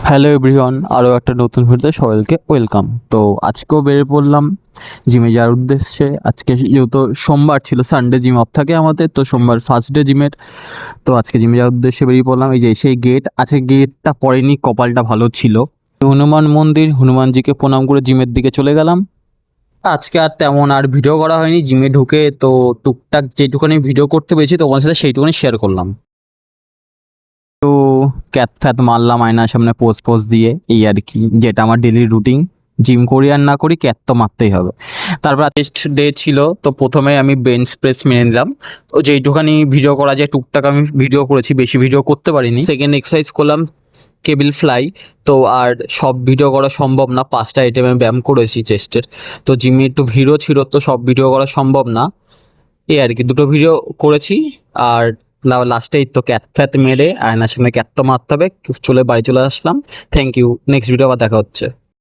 Hello everyone, আরও একটা নতুন ভিডিওতে সবাইকে ওয়েলকাম। তো আজকেও বেরিয়ে পড়লাম জিমে যাওয়ার উদ্দেশ্যে। আজকে যেহেতু সোমবার ছিল, সানডে জিম অফ থাকে আমাদের, তো সোমবার ফার্স্ট ডে জিমের। তো আজকে জিমে যাওয়ার উদ্দেশ্যে বেরিয়ে পড়লাম। এই যে সেই গেট আছে, গেটটা পড়েনি, কপালটা ভালো ছিল। হনুমান মন্দির, হনুমানজিকে প্রণাম করে জিমের দিকে চলে গেলাম। আজকে আর তেমন আর ভিডিও করা হয়নি জিমে ঢুকে, তো টুকটাক যেটুকুনি ভিডিও করতে পেরেছি তোমার সাথে সেইটুকুনি শেয়ার করলাম। তো ক্যাট ফ্যাট মারলাম আয়নার সামনে পোজ দিয়ে, এই আর কি, যেটা আমার ডেলি রুটিন। জিম করি আর না করি, ক্যাট তো মারতেই হবে। তারপর টেস্ট ডে ছিল, তো প্রথমে আমি বেঞ্চ প্রেস মেনে নিলাম। তো যেইটুখানি ভিডিও করা যায় টুকটাক আমি ভিডিও করেছি, বেশি ভিডিও করতে পারিনি। সেকেন্ড এক্সারসাইজ করলাম কেবিল ফ্লাই। তো আর সব ভিডিও করা সম্ভব না, 5টা আইটেমে ব্যায়াম করেছি চেস্টের। তো জিমে একটু ভিড়ও ছিল, তো সব ভিডিও করা সম্ভব না, এই আর কি, দুটো ভিডিও করেছি। আর লাস্টেই তো ক্যাট ফ্যাট মেরে আয়নার সামনে ক্যাট তো মারতে হবে, বাড়ি চলে আসলাম। থ্যাংক ইউ, নেক্সট ভিডিও আবার দেখা হচ্ছে।